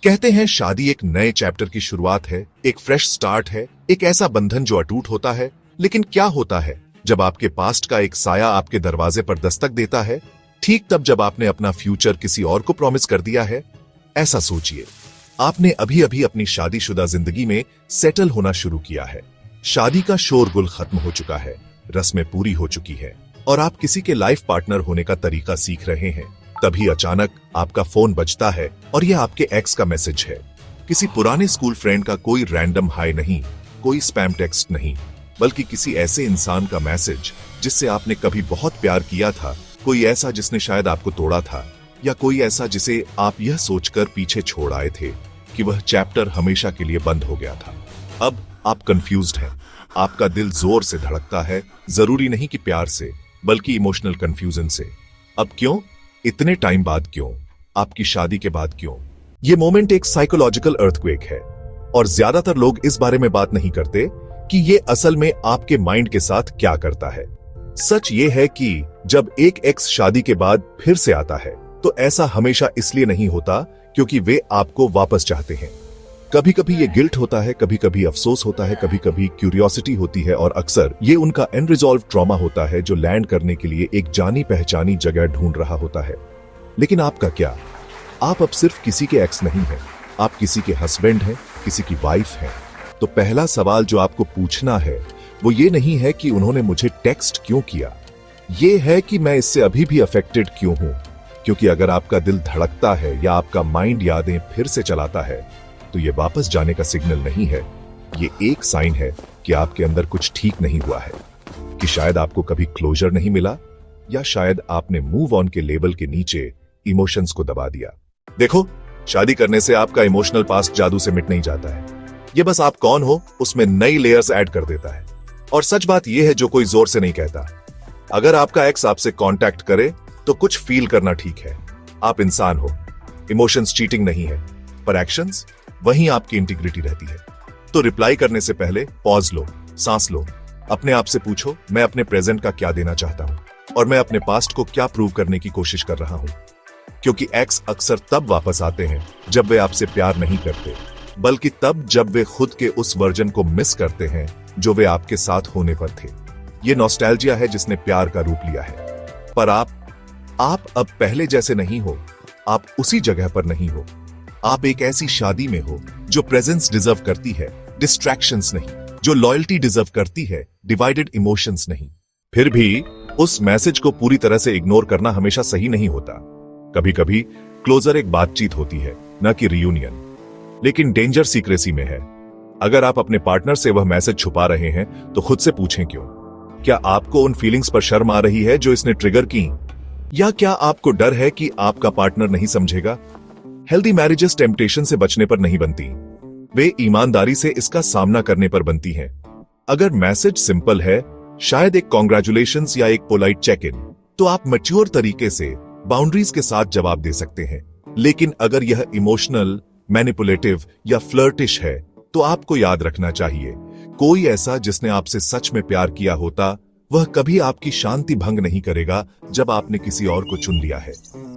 कहते हैं शादी एक नए चैप्टर की शुरुआत है, एक फ्रेश स्टार्ट है, एक ऐसा बंधन जो अटूट होता है। लेकिन क्या होता है जब आपके पास्ट का एक साया आपके दरवाजे पर दस्तक देता है, ठीक तब जब आपने अपना फ्यूचर किसी और को प्रॉमिस कर दिया है? ऐसा सोचिए, आपने अभी अभी अपनी शादीशुदा जिंदगी में सेटल होना शुरू किया है। शादी का शोरगुल खत्म हो चुका है, रस्में पूरी हो चुकी है और आप किसी के लाइफ पार्टनर होने का तरीका सीख रहे हैं। तभी अचानक आपका फोन बजता है और यह आपके एक्स का मैसेज है। किसी पुराने स्कूल फ्रेंड का कोई रैंडम हाय नहीं, कोई स्पैम टेक्स्ट नहीं, बल्कि किसी ऐसे इंसान का मैसेज जिससे आपने कभी बहुत प्यार किया था, कोई ऐसा जिसने शायद आपको तोड़ा था, या कोई ऐसा जिसे आप यह सोचकर पीछे छोड़ आए थे कि वह चैप्टर हमेशा के लिए बंद हो गया था। अब आप कंफ्यूज्ड हैं, आपका दिल जोर से धड़कता है, जरूरी नहीं कि प्यार से, बल्कि इमोशनल कंफ्यूजन से। अब क्यों? इतने टाइम बाद क्यों? आपकी शादी के बाद क्यों? ये मोमेंट एक साइकोलॉजिकल अर्थक्वेक है और ज्यादातर लोग इस बारे में बात नहीं करते कि ये असल में आपके माइंड के साथ क्या करता है। सच ये है कि जब एक एक्स शादी के बाद फिर से आता है तो ऐसा हमेशा इसलिए नहीं होता क्योंकि वे आपको वापस चाहते हैं। कभी कभी ये गिल्ट होता है, कभी कभी अफसोस होता है, कभी कभी क्यूरियोसिटी होती है और अक्सर ये उनका अनरिजॉल्व ट्रॉमा होता है जो लैंड करने के लिए एक जानी पहचानी जगह ढूंढ रहा होता है। लेकिन आपका क्या? आप अब सिर्फ किसी के एक्स नहीं हैं, आप किसी के हस्बैंड हैं, किसी की वाइफ हैं। तो पहला सवाल जो आपको पूछना है वो ये नहीं है कि उन्होंने मुझे टेक्स्ट क्यों किया, ये है कि मैं इससे अभी भी अफेक्टेड क्यों हूं। क्योंकि अगर आपका दिल धड़कता है या आपका माइंड यादें फिर से चलाता है तो ये वापस जाने का सिग्नल नहीं है, ये एक साइन है कि आपके अंदर कुछ ठीक नहीं हुआ है, कि शायद आपको कभी क्लोजर नहीं मिला या शायद आपने मूव ऑन के लेबल के नीचे इमोशंस को दबा दिया। देखो, शादी करने से आपका इमोशनल पास्ट जादू से मिट नहीं जाता है, ये बस आप कौन हो उसमें नई लेयर्स ऐड कर देता है। और सच बात यह है जो कोई जोर से नहीं कहता, अगर आपका एक्स आपसे कांटेक्ट करे तो कुछ फील करना ठीक है, आप इंसान हो, इमोशंस चीटिंग नहीं है, पर एक्शंस वहीं आपकी इंटीग्रिटी रहती है। तो रिप्लाई करने से पहले पॉज लो, सांस लो, अपने आप से पूछो, मैं अपने प्रेजेंट का क्या देना चाहता हूं और मैं अपने पास्ट को क्या प्रूव करने की कोशिश कर रहा हूं। क्योंकि एक्स अक्सर तब वापस आते हैं जब वे आपसे प्यार नहीं करते, बल्कि तब जब वे खुद के उस वर्जन को मिस करते हैं जो वे आपके साथ होने पर थे। ये नॉस्टैल्जिया है जिसने प्यार का रूप लिया है। पर आप अब पहले जैसे नहीं हो, आप उसी जगह पर नहीं हो। आप एक ऐसी शादी में हो जो प्रेजेंस डिजर्व करती है, डिस्ट्रैक्शंस नहीं, जो लॉयल्टी डिजर्व करती है, डिवाइडेड इमोशंस नहीं। फिर भी उस मैसेज को पूरी तरह से इग्नोर करना हमेशा सही नहीं होता। कभी कभी क्लोजर एक बातचीत होती है, न कि रियूनियन। लेकिन डेंजर सीक्रेसी में है। अगर आप अपने पार्टनर से वह मैसेज छुपा रहे हैं तो खुद से पूछें क्यों? क्या आपको उन फीलिंग्स पर शर्म आ रही है जो इसने ट्रिगर की, या क्या आपको डर है कि आपका पार्टनर नहीं समझेगा? हेल्दी मैरिजेस टेम्पटेशन से बचने पर नहीं बनती, वे ईमानदारी से इसका सामना करने पर बनती हैं। अगर मैसेज सिंपल है, शायद एक कॉन्ग्रेचुलेशंस या एक पोलाइट चेक इन, तो आप मैच्योर तरीके से बाउंड्रीज के साथ जवाब दे सकते हैं। लेकिन अगर यह इमोशनल, मैनिपुलेटिव या फ्लर्टिश है तो आपको याद रखना चाहिए, कोई ऐसा जिसने आपसे सच में प्यार किया होता वह कभी आपकी शांति भंग नहीं करेगा जब आपने किसी और को चुन लिया है।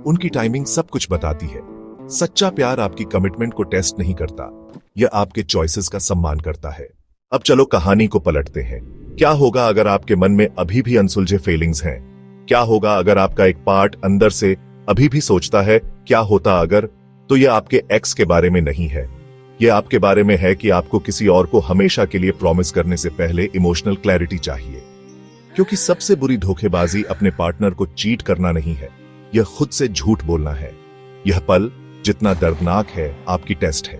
उनकी टाइमिंग सब कुछ बताती है। सच्चा प्यार आपकी कमिटमेंट को टेस्ट नहीं करता, यह आपके चॉइसेस का सम्मान करता है। अब चलो कहानी को पलटते हैं। क्या होगा अगर आपके मन में अभी भी अनसुलझे फीलिंग्स हैं? क्या होगा अगर आपका एक पार्ट अंदर से अभी भी सोचता है क्या होता अगर? तो यह आपके एक्स के बारे में नहीं है, यह आपके बारे में है कि आपको किसी और को हमेशा के लिए प्रॉमिस करने से पहले इमोशनल क्लैरिटी चाहिए। क्योंकि सबसे बुरी धोखेबाजी अपने पार्टनर को चीट करना नहीं है, यह खुद से झूठ बोलना है। यह पल जितना दर्दनाक है आपकी टेस्ट है।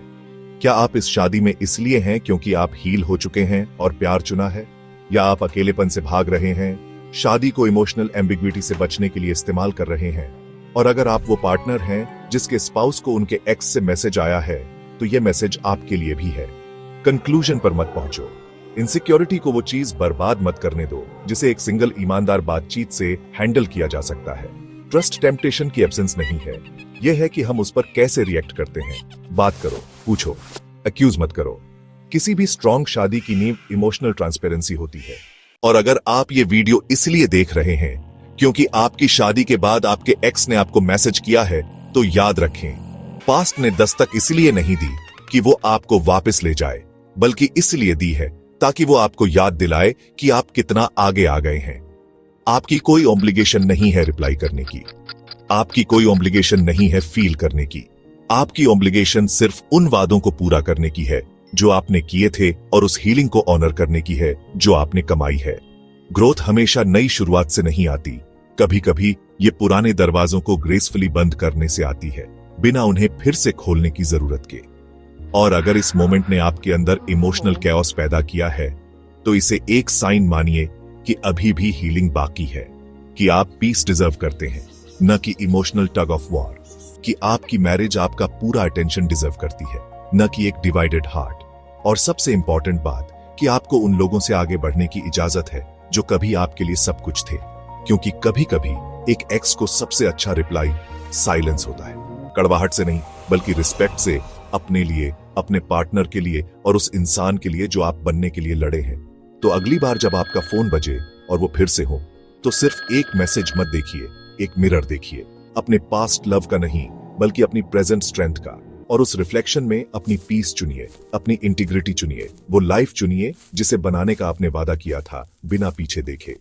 क्या आप इस शादी में इसलिए हैं क्योंकि आप हील हो चुके हैं और प्यार चुना है, या आप अकेलेपन से भाग रहे हैं, शादी को इमोशनल एम्बिग्विटी से बचने के लिए इस्तेमाल कर रहे हैं? और अगर आप वो पार्टनर हैं जिसके स्पाउस को उनके एक्स से मैसेज आया है तो यह मैसेज आपके लिए भी है। कंक्लूजन पर मत पहुंचो। इनसिक्योरिटी को वो चीज बर्बाद मत करने दो जिसे एक सिंगल ईमानदार बातचीत से हैंडल किया जा सकता है। ट्रस्ट टेम्पटेशन की एब्सेंस नहीं है, यह है कि हम उस पर कैसे रिएक्ट करते हैं। बात करो, पूछो, अक्यूज मत करो। किसी भी स्ट्रॉन्ग शादी की नींव इमोशनल ट्रांसपेरेंसी होती है। और अगर आप ये वीडियो इसलिए देख रहे हैं क्योंकि आपकी शादी के बाद आपके एक्स ने आपको मैसेज किया है, तो याद रखें, पास्ट ने दस्तक इसलिए नहीं दी कि वो आपको वापस ले जाए, बल्कि इसलिए दी है ताकि वो आपको याद दिलाए कि आप कितना आगे आ गए हैं। आपकी कोई ऑब्लिगेशन नहीं है रिप्लाई करने की, आपकी कोई ऑब्लिगेशन नहीं है फील करने की। आपकी ऑब्लिगेशन सिर्फ उन वादों को पूरा करने की है जो आपने किए थे और उस हीलिंग को ऑनर करने की है जो आपने कमाई है। ग्रोथ हमेशा नई शुरुआत से नहीं आती, कभी कभी ये पुराने दरवाजों को ग्रेसफुली बंद करने से आती है, बिना उन्हें फिर से खोलने की जरूरत के। और अगर इस मोमेंट ने आपके अंदर इमोशनल कैओस पैदा किया है, तो इसे एक साइन मानिए कि अभी भी हीलिंग बाकी है, कि आप पीस डिजर्व करते हैं, न कि इमोशनल टग ऑफ वॉर, कि आपकी मैरिज आपका पूरा अटेंशन डिजर्व करती है, न कि एक डिवाइडेड हार्ट। और सबसे इंपॉर्टेंट बात कि आपको उन लोगों से आगे बढ़ने की इजाजत है जो कभी आपके लिए सब कुछ थे, क्योंकि कभी कभी एक एक्स को सबसे अच्छा रिप्लाई साइलेंस होता है। कड़वाहट से नहीं, बल्कि रिस्पेक्ट से, अपने लिए, अपने पार्टनर के लिए और उस इंसान के लिए जो आप बनने के लिए लड़े हैं। तो अगली बार जब आपका फोन बजे और वो फिर से हो, तो सिर्फ एक मैसेज मत देखिए, एक मिरर देखिए, अपने पास्ट लव का नहीं बल्कि अपनी प्रेजेंट स्ट्रेंथ का। और उस रिफ्लेक्शन में अपनी पीस चुनिए, अपनी इंटीग्रिटी चुनिए, वो लाइफ चुनिए जिसे बनाने का आपने वादा किया था, बिना पीछे देखे।